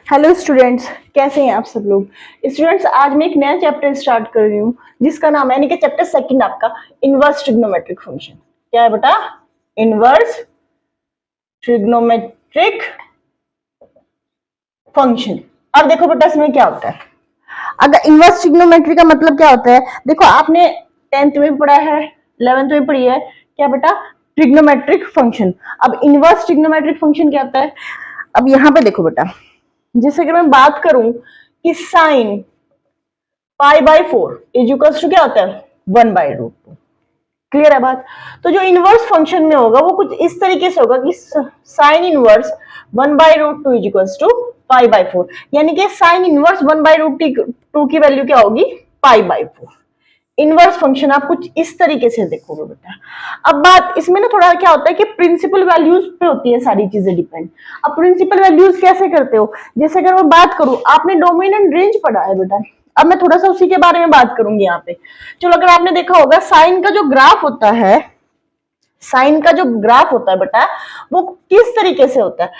Hello students, कैसे हैं आप सब लोग। स्टूडेंट्स, आज मैं एक नया चैप्टर स्टार्ट कर रही हूँ जिसका नाम है यानी कि चैप्टर सेकंड आपका इनवर्स ट्रिग्नोमेट्रिक फंक्शन। क्या है बेटा? Inverse trigonometric function. अब देखो बेटा इसमें क्या होता है। अगर इनवर्स ट्रिग्नोमेट्री का मतलब क्या होता है, देखो आपने 10th में भी पढ़ा है, 11th में पढ़ी है। क्या बेटा? Trigonometric function. अब इनवर्स ट्रिग्नोमेट्रिक फंक्शन क्या होता है? अब यहाँ पे देखो बेटा, जैसे कि मैं बात करूं कि sine pi by 4 is equals to क्या होता है? 1/√2। क्लियर है बात? तो जो इनवर्स फंक्शन में होगा वो कुछ इस तरीके से होगा कि sine inverse 1/√2 is equals to pi by 4, यानी कि साइन इनवर्स 1/√2 की वैल्यू क्या होगी? पाई बाई 4। इनवर्स फंक्शन आप कुछ इस तरीके से देखोगे बेटा। अब बात इसमें ना थोड़ा क्या होता है कि प्रिंसिपल वैल्यूज पे होती है सारी चीजें डिपेंड। अब प्रिंसिपल वैल्यूज कैसे करते हो? जैसे अगर मैं बात करूं, आपने डोमेन एंड रेंज पढ़ा है बेटा, अब मैं थोड़ा सा उसी के बारे में बात करूंगी यहाँ पे। चलो, अगर आपने देखा होगा साइन का जो ग्राफ होता है, साइन का जो ग्राफ होता है बेटा, वो किस तरीके से होता है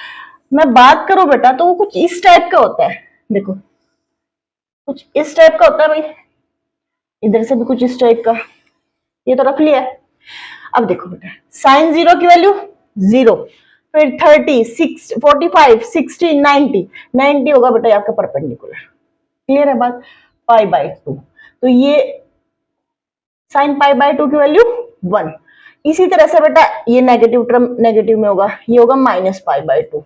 मैं बात करूं बेटा, तो वो कुछ इस टाइप का होता है। देखो, कुछ इस टाइप का होता है भाई, इधर से भी कुछ इस टाइप का, ये तो रख लिया है। अब देखो बेटा, साइन 0 की वैल्यू 0, फिर 30, 6, 45, 60, 90 होगा बेटा आपका परपेंडिकुलर। क्लियर है बात? पाई बाई 2, तो ये साइन पाई बाई 2 की वैल्यू 1। इसी तरह से बेटा ये नेगेटिव टर्म नेगेटिव में होगा, ये होगा minus pi by 2।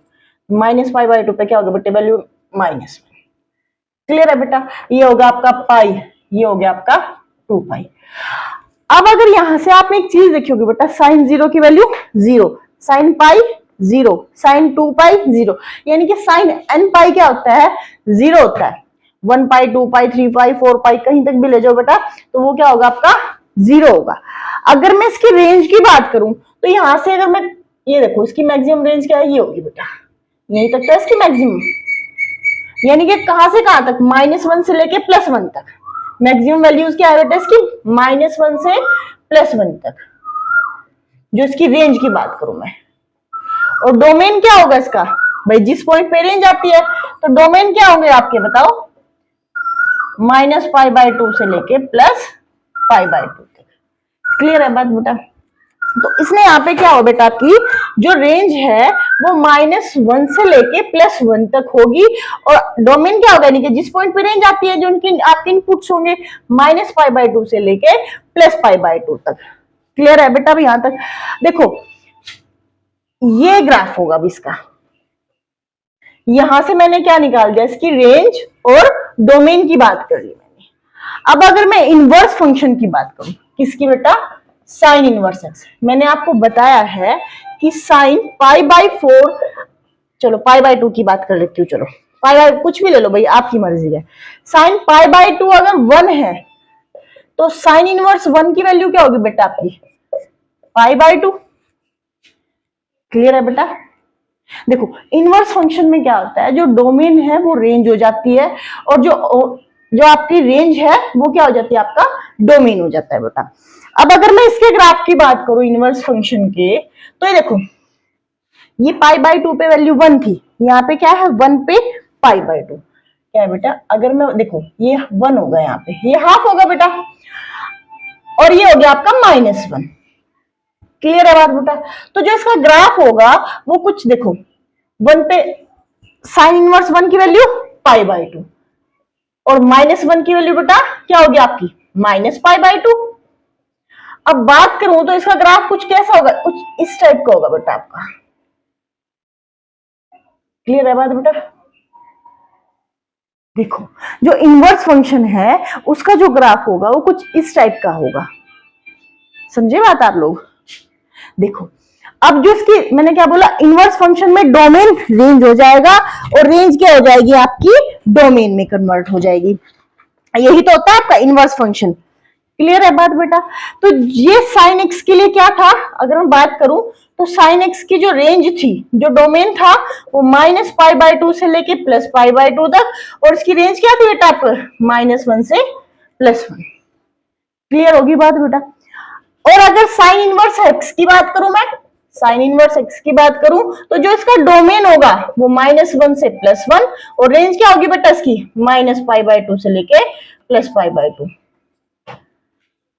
Minus pi by 2 पे क्या होगा बेटे? Value minus. क्लियर है बेटा? ये होगा आपका पाई, ये हो गया आपका 2 पाई। अब अगर यहां से आपने एक चीज देखोगे बेटा, साइन 0 की वैल्यू 0, साइन पाई 0, साइन 2 पाई 0, यानी कि साइन n पाई क्या होता है? 0 होता है। 1 पाई, 2 पाई, 3 पाई, 4 पाई, कहीं तक भी ले जाओ बेटा, तो वो क्या होगा आपका? 0 होगा। अगर मैं इसकी रेंज की बात करूं तो यहां से अगर मैं ये देखो, इसकी मैक्सिमम रेंज क्या है? ये होगी बेटा, यहीं तक था इसकी मैक्सिमम, यानी कि कहां से कहां तक? -1 से लेके +1 तक। मैक्सिमम वैल्यूज क्या है बेटा इसकी? -1 से +1 तक, जो इसकी रेंज की बात करूं मैं। और डोमेन क्या होगा इसका भाई? जिस पॉइंट पे रेंज आती है, तो डोमेन क्या होंगे आपके बताओ? -π/2 से लेके +π/2 तक। क्लियर है बात बेटा? तो इसने यहाँ पे क्या हो बेटा, आपकी जो रेंज है वो -1 से लेके +1 तक होगी। और डोमेन क्या होगा, यानी कि जिस पॉइंट पे रेंज आती है, जो उनके आपके इनपुट्स होंगे -π/2 से लेके +π/2 तक। क्लियर है बेटा? अभी यहां तक देखो, ये ग्राफ होगा अब इसका। यहां से मैंने क्या निकाल दिया? इसकी रेंज और डोमेन की बात कर ली मैंने। अब अगर मैं इनवर्स फंक्शन की बात करूं, किसकी बेटा? Sine inverse x. मैंने आपको बताया है कि साइन π/4, चलो π/2 की बात कर लेती हूँ, चलो पाई कुछ भी ले लो भाई, आपकी मर्जी है। साइन π/2 अगर 1 है तो साइन इनवर्स 1 की वैल्यू क्या होगी बेटा आपकी? π/2। क्लियर है बेटा? देखो, इनवर्स फंक्शन में क्या होता है, जो डोमेन है वो रेंज हो जाती है, और जो आपकी रेंज है वो क्या हो जाती है? आपका डोमेन हो जाता है बेटा। अब अगर मैं इसके ग्राफ की बात करूं इनवर्स फंक्शन के, तो ये देखो, ये π/2 पे वैल्यू 1 थी, यहाँ पे क्या है? 1 पे π/2। क्या है बेटा? अगर मैं देखो, ये 1 होगा, यहाँ पे ये हाफ होगा बेटा, और ये हो गया आपका -1। क्लियर है बात बेटा? तो जो इसका ग्राफ होगा वो कुछ देखो, 1 पे साइन इनवर्स 1 की वैल्यू π/2, और -1 की वैल्यू बेटा क्या होगी आपकी? -π/2। अब बात करूं तो इसका ग्राफ कुछ कैसा होगा? कुछ इस टाइप का होगा बेटा आपका। क्लियर है बात बेटा? देखो, जो इनवर्स फंक्शन है उसका जो ग्राफ होगा वो कुछ इस टाइप का होगा। समझे बात आप लोग? देखो, अब जो इसकी मैंने क्या बोला, इनवर्स फंक्शन में डोमेन रेंज हो जाएगा, और रेंज क्या हो जाएगी आपकी? डोमेन में कन्वर्ट हो जाएगी। यही तो होता है आपका इनवर्स फंक्शन। क्लियर है बात बेटा? तो ये साइन एक्स के लिए क्या था, अगर मैं बात करूं तो साइन एक्स की जो रेंज थी, जो डोमेन था, वो -π/2 से लेके +π/2 तक, और इसकी रेंज क्या थी बेटा? -1 से +1। क्लियर होगी बात बेटा? और अगर साइन इनवर्स एक्स की बात करूं मैं, साइन इनवर्स एक्स की बात करूं तो जो इसका डोमेन होगा वो -1 से +1 और रेंज क्या होगी बेटा इसकी -π/2 से लेके +π/2।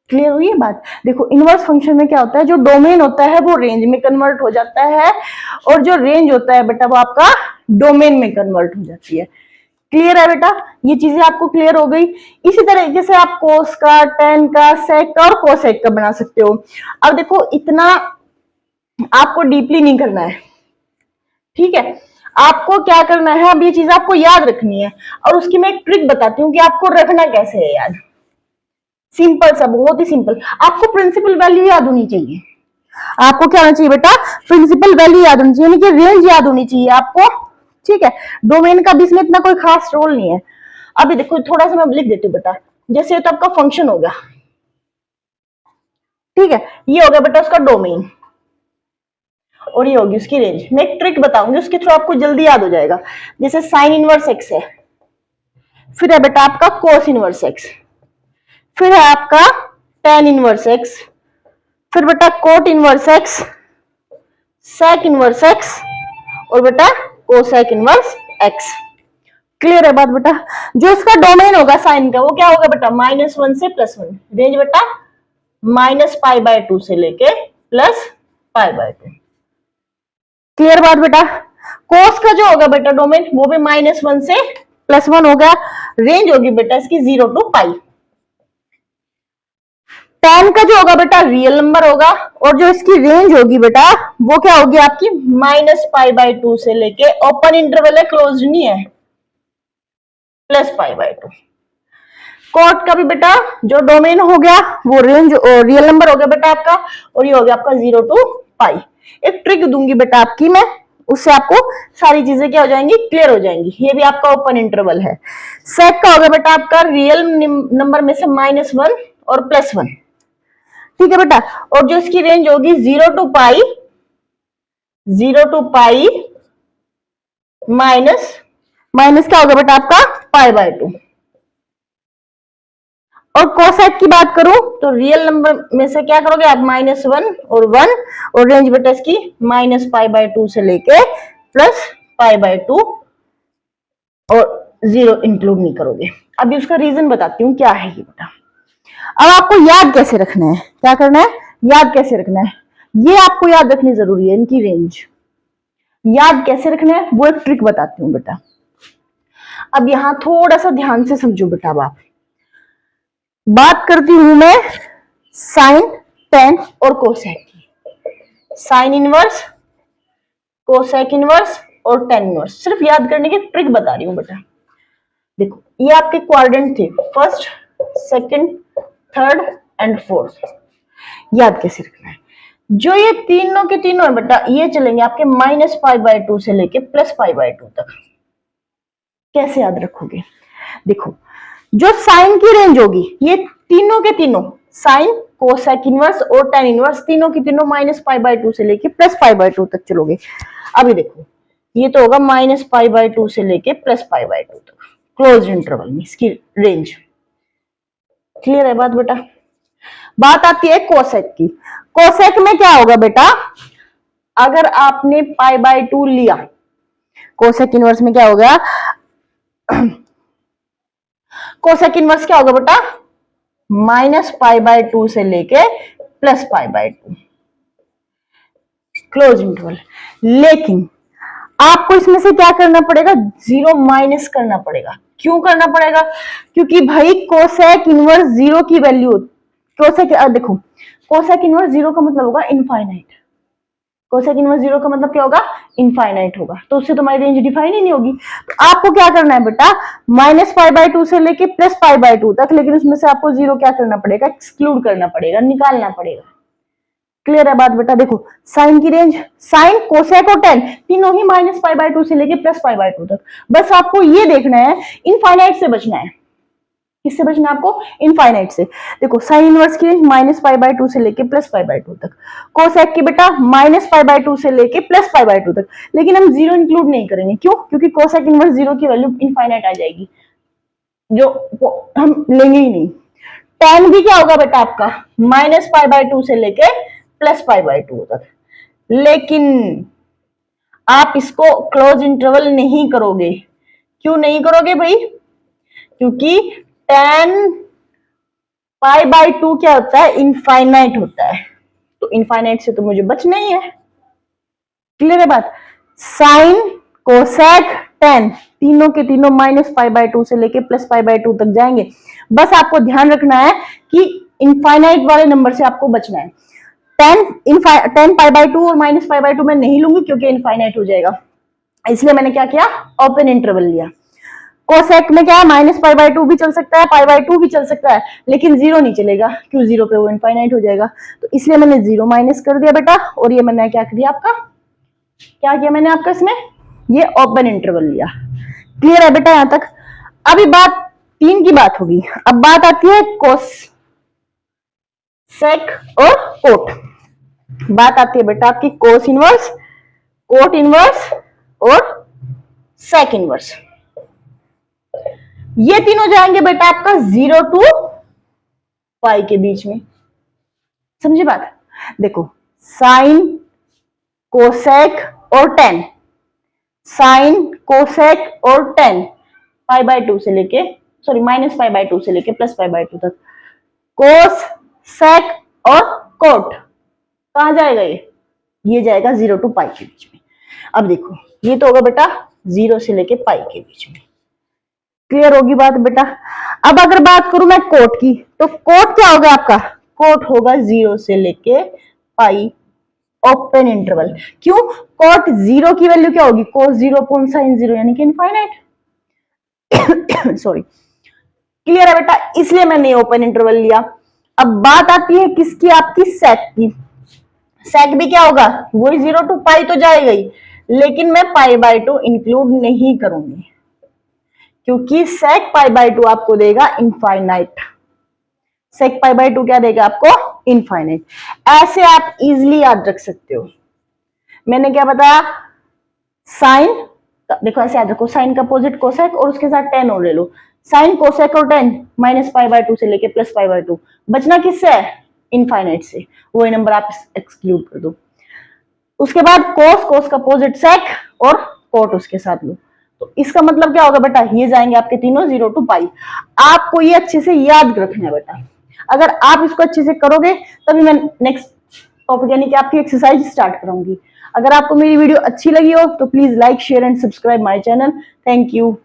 क्लियर हुई है बात? देखो इनवर्स फंक्शन में क्या होता है, जो डोमेन होता है वो रेंज में कन्वर्ट हो जाता है और जो रेंज होता है बेटा वो आपका डोमेन में कन्वर्ट हो जाती है। क्लियर है बेटा? ये चीजें आपको क्लियर हो गई। इसी तरीके से आप कोस का, टेन का, सेक का और कोसेक का बना सकते हो। अब देखो इतना आपको डीपली नहीं करना है, ठीक है? आपको क्या करना है, अब ये चीज आपको याद रखनी है और उसकी मैं एक ट्रिक बताती हूँ कि आपको रखना कैसे है याद। सिंपल सा, बहुत ही सिंपल। आपको प्रिंसिपल वैल्यू याद होनी चाहिए। आपको क्या होना चाहिए बेटा? प्रिंसिपल वैल्यू याद होनी चाहिए, यानी कि रेंज याद होनी चाहिए आपको, ठीक है? डोमेन का भी इसमें इतना कोई खास रोल नहीं है। अभी देखो थोड़ा सा मैं लिख देती हूँ बेटा, जैसे तो आपका फंक्शन हो गया, ठीक है? ये हो गया बेटा उसका डोमेन और ये होगी उसकी रेंज। मैं एक ट्रिक बताऊंगी उसके थ्रू आपको जल्दी याद हो जाएगा। जैसे साइन इनवर्स एक्स है, फिर है बेटा आपका कोस इनवर्स एक्स, फिर है आपका टेन इनवर्स एक्स, फिर बेटा cot inverse x, sec inverse x और बेटा कोसेक इनवर्स एक्स। क्लियर है बात बेटा? जो इसका डोमेन होगा साइन का वो क्या होगा बेटा -1 से +1, रेंज बेटा -π/2 से लेके +π/2। क्लियर बात बेटा? कोस का जो होगा बेटा डोमेन वो भी -1 से +1 होगा, रेंज होगी बेटा इसकी 0 to π। टेन का जो होगा बेटा रियल नंबर होगा और जो इसकी रेंज होगी बेटा वो क्या होगी आपकी -π/2 से लेके, ओपन इंटरवल है क्लोज नहीं है, +π/2। कोट का भी बेटा जो डोमेन हो गया वो रेंज और रियल नंबर हो गया बेटा आपका, और ये हो गया आपका 0 to π। एक ट्रिक दूंगी बेटा आपकी मैं, उससे आपको सारी चीजें क्या हो जाएंगी, क्लियर हो जाएंगी। ये भी आपका ओपन इंटरवल है। सेक का होगा बेटा आपका रियल नंबर में से -1 और +1, ठीक है बेटा? और जो इसकी रेंज होगी 0 to π, 0 to π माइनस क्या होगा बेटा आपका π/2। और कोसेक की बात करूं तो रियल नंबर में से क्या करोगे आप -1 और 1 और रेंज बेटा इसकी -π/2 से लेके +π/2 और 0 इंक्लूड नहीं करोगे। अभी उसका रीजन बताती हूँ क्या है ये बेटा। अब आपको याद कैसे रखना है, क्या करना है, याद कैसे रखना है, ये आपको याद रखनी जरूरी है। इनकी रेंज याद कैसे रखना है वो एक ट्रिक बताती हूँ बेटा। अब यहां थोड़ा सा ध्यान से समझो बेटा। अब आप बात करती हूं मैं साइन, टेन और कोसेक की। साइन इनवर्स, कोसेक इनवर्स और टेन इनवर्स, सिर्फ याद करने की ट्रिक बता रही हूं बेटा। देखो ये आपके क्वाड्रेंट थे, first, second, third and fourth. याद कैसे रखना है, जो ये तीनों के तीनों है बेटा ये चलेंगे आपके -π/2 से लेके +π/2 तक। कैसे याद रखोगे? देखो जो साइन की रेंज होगी ये तीनों के तीनों, साइन, कोसेक इनवर्स और टेन इनवर्स, तीनों की तीनों -π/2 से लेके +π/2 तक चलोगे। अभी देखो ये तो होगा -π/2 से लेके +π/2 तक, क्लोज इंटरवल में इसकी रेंज। क्लियर है बात बेटा? बात आती है कोसेक की। कोसेक में क्या होगा बेटा, अगर आपने π/2 लिया, कोसेक इनवर्स में क्या होगा, कोसेक इनवर्स क्या होगा बेटा -π/2 से लेके +π/2, क्लोज इंटरवल। लेकिन आपको इसमें से क्या करना पड़ेगा, 0 माइनस करना पड़ेगा। क्यों करना पड़ेगा? क्योंकि भाई कोसेक इनवर्स 0 की वैल्यू, कोसेक देखो कोसेक इनवर्स 0 का मतलब होगा इनफाइनाइट। कोसेक इनवर्स 0 का मतलब क्या होगा, इनफाइनाइट होगा, तो उससे तुम्हारी रेंज डिफाइन ही नहीं होगी। तो आपको क्या करना है बेटा, -π/2 से लेके +π/2 तक, लेकिन उसमें से आपको 0 क्या करना पड़ेगा, एक्सक्लूड करना पड़ेगा, निकालना पड़ेगा। क्लियर है बात बेटा? देखो साइन की रेंज, साइन, कोसेक और टेन तीनों ही -π/2 से लेके +π/2 तक। बस आपको ये देखना है इनफाइनाइट से बचना है। किससे बचना है आपको, इनफाइनाइट से। देखो साइन इनवर्स की रेंज -π/2 से लेके +π/2 तक, कोसेक की बेटा -π/2 से लेके +π/2 तक, लेकिन हम 0 इंक्लूड नहीं करेंगे। क्यों? क्योंकि कोसेक इनवर्स 0 की वैल्यू इनफाइनाइट आ जाएगी, जो हम लेंगे ही नहीं। टेन भी क्या होगा बेटा आपका -π/2 से लेके +π/2 तक। लेकिन आप इसको क्लोज इंटरवल नहीं करोगे। क्यों नहीं करोगे भाई? क्योंकि tan पाई बाय 2 क्या होता है? इनफाइनाइट होता है। तो इनफाइनाइट से तो मुझे बचना ही है। क्लियर है बात? साइन, कोसेक, टेन, तीनों के तीनों माइनस पाई बाय 2 से लेके प्लस पाई बाय 2 तक जाएंगे। बस आपको ध्यान रखना है कि इनफाइनाइट वाले नंबर से आपको बचना है। टेन पाई बाय 2 और माइनस पाई बाय 2 मैं नहीं लूंगी क्योंकि इनफाइनाइट हो जाएगा, इसलिए मैंने क्या किया? ओपन इंटरवल लिया। कोसेक में क्या है? माइनस पाई बाय 2 भी चल सकता है, पाई बाय 2 भी चल सकता है, लेकिन जीरो नहीं चलेगा। क्यों? जीरो पे वो इनफाइनाइट हो जाएगा। तो इसलिए मैंने जीरो माइनस कर दिया बेटा, और ये मैंने क्या कर दिया आपका? क्या किया मैंने आपका इसमें? ये ओपन इंटरवल लिया। क्लियर है बेटा यहां तक? अभी बात 3 की बात होगी। अब बात आती है कोस सेक और कोट। बात आती है बेटा आपकी कोस इनवर्स, कोट इनवर्स और सेक इनवर्स। ये तीनों जाएंगे बेटा आपका 0 टू पाई के बीच में। समझे बात? देखो, साइन, कोसेक और टेन, साइन, कोसेक और टेन, पाई बाय 2 से लेके, सॉरी माइनस पाई बाय 2 से लेके प्लस पाई बाय 2 तक। कोस, सेक और कोट कहां जाएगा? ये जाएगा 0 टू पाई के बीच में। अब देखो, ये तो होगा बेटा 0 से लेके पाई के बीच में। क्लियर होगी बात बेटा? अब अगर बात करूं मैं कोट की, तो कोट क्या होगा आपका? कोट होगा 0 से लेके पाई, ओपन इंटरवल। क्यों? कोट 0 की वैल्यू क्या होगी? कोस 0 अपॉन साइन 0, यानी कि इनफाइनाइट। सॉरी। क्लियर है बेटा? इसलिए मैंने ओपन इंटरवल लिया। अब बात आती है किसकी? आपकी सेक की। सेक भी क्या होगा? वही 0 टू पाई तो जाएगा ही, लेकिन मैं पाई बाय 2 इंक्लूड नहीं करूंगी, क्योंकि सेक पाई बाय 2 आपको देगा इनफाइनाइट। सेक पाई बाय 2 क्या देगा आपको? इनफाइनाइट। ऐसे आप इजिली याद रख सकते हो। मैंने क्या बताया? साइन, देखो ऐसे याद रखो, साइन का अपोजिट कोसेक और उसके साथ टेन और ले लो। साइन, कोसेक और टेन माइनस पाई बाय 2 से लेके प्लस पाई बाय 2। बचना किससे है? इनफाइनाइट से। वो नंबर आप एक्सक्लूड कर दो। उसके बाद कोस, कोस का अपोजिट सेक और कोट उसके साथ लो। तो इसका मतलब क्या होगा बेटा? ये जाएंगे आपके तीनों 0 टू पाई। आपको ये अच्छे से याद रखना है बेटा। अगर आप इसको अच्छे से करोगे तभी मैं नेक्स्ट टॉपिक यानी कि आपकी एक्सरसाइज स्टार्ट कराऊंगी। अगर आपको मेरी वीडियो अच्छी लगी हो तो please like, share and subscribe my channel. Thank you.